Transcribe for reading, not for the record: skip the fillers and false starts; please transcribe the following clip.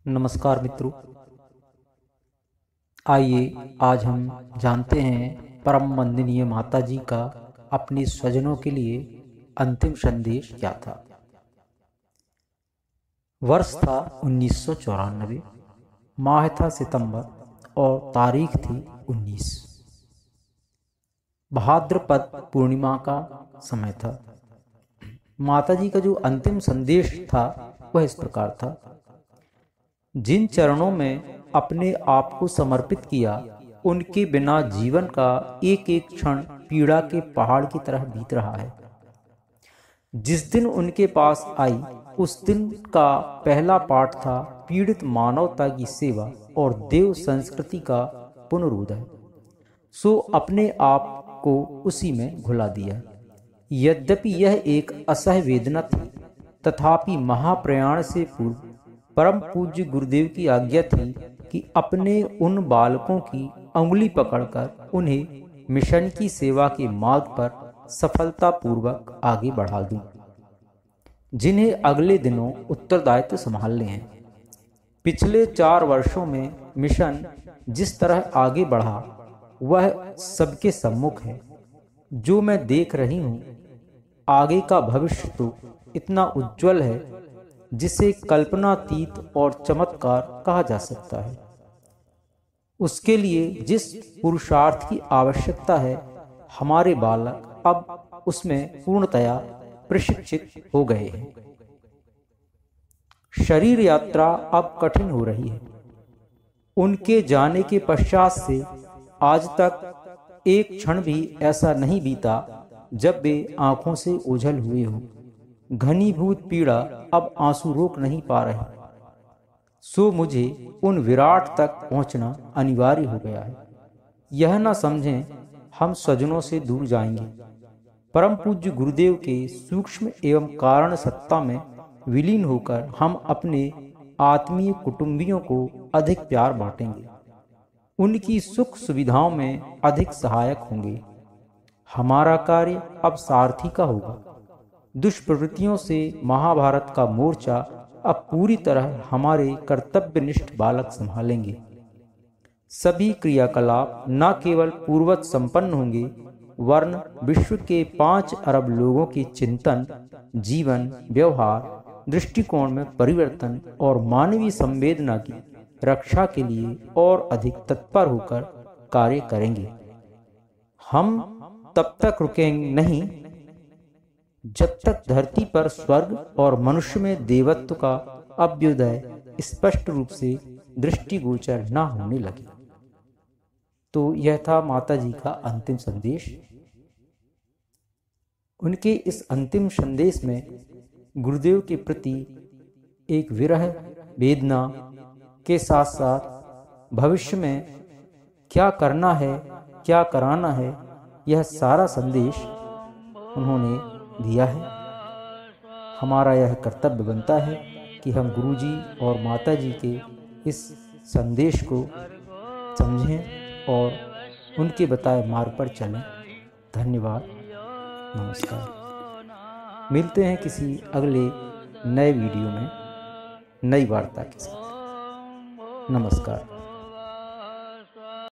नमस्कार मित्रों। आइए आज हम जानते हैं परम वंदनीय माता जी का अपने स्वजनों के लिए अंतिम संदेश क्या था। वर्ष था 1994, माह था सितंबर और तारीख थी 19। भाद्रपद पूर्णिमा का समय था। माता जी का जो अंतिम संदेश था वह इस प्रकार था। जिन चरणों में अपने आप को समर्पित किया, उनके बिना जीवन का एक एक क्षण पीड़ा के पहाड़ की तरह बीत रहा है। जिस दिन उनके पास आई, उस दिन का पहला पाठ था पीड़ित मानवता की सेवा और देव संस्कृति का पुनरुदय। सो अपने आप को उसी में घुला दिया। यद्यपि यह एक असह्य वेदना थी, तथापि महाप्रयाण से पूर्व परम पूज्य गुरुदेव की आज्ञा थी कि अपने उन बालकों की अंगुली पकड़कर उन्हें मिशन की सेवा के मार्ग पर सफलतापूर्वक आगे बढ़ा दूं, जिन्हें अगले दिनों उत्तरदायित्व संभालने हैं। पिछले 4 वर्षों में मिशन जिस तरह आगे बढ़ा वह सबके सम्मुख है। जो मैं देख रही हूँ, आगे का भविष्य तो इतना उज्जवल है जिसे कल्पनातीत और चमत्कार कहा जा सकता है। उसके लिए जिस पुरुषार्थ की आवश्यकता है, हमारे बालक अब उसमें पूर्णतया प्रशिक्षित हो गए हैं। शरीर यात्रा अब कठिन हो रही है। उनके जाने के पश्चात से आज तक एक क्षण भी ऐसा नहीं बीता जब वे आंखों से ओझल हुए हों। घनीभूत पीड़ा अब आंसू रोक नहीं पा रही। सो मुझे उन विराट तक पहुंचना अनिवार्य हो गया है। यह न समझें हम स्वजनों से दूर जाएंगे। परम पूज्य गुरुदेव के सूक्ष्म एवं कारण सत्ता में विलीन होकर हम अपने आत्मीय कुटुंबियों को अधिक प्यार बांटेंगे, उनकी सुख सुविधाओं में अधिक सहायक होंगे। हमारा कार्य अब सारथी का होगा। दुष्प्रवृत्तियों से महाभारत का मोर्चा अब पूरी तरह हमारे कर्तव्यनिष्ठ बालक संभालेंगे। सभी क्रियाकलाप न केवल पूर्वत संपन्न होंगे, वरन विश्व के 5 अरब लोगों के चिंतन, जीवन, व्यवहार, दृष्टिकोण में परिवर्तन और मानवीय संवेदना की रक्षा के लिए और अधिक तत्पर होकर कार्य करेंगे। हम तब तक रुकेंगे नहीं जब तक धरती पर स्वर्ग और मनुष्य में देवत्व का अभ्युदय स्पष्ट रूप से दृष्टिगोचर न होने लगे। तो यह था माता जी का अंतिम संदेश। उनके इस अंतिम संदेश में गुरुदेव के प्रति एक विरह वेदना के साथ साथ भविष्य में क्या करना है, क्या कराना है, यह सारा संदेश उन्होंने दिया है। हमारा यह कर्तव्य बनता है कि हम गुरुजी और माता जी के इस संदेश को समझें और उनके बताए मार्ग पर चलें। धन्यवाद, नमस्कार। मिलते हैं किसी अगले नए वीडियो में नई वार्ता के साथ। नमस्कार।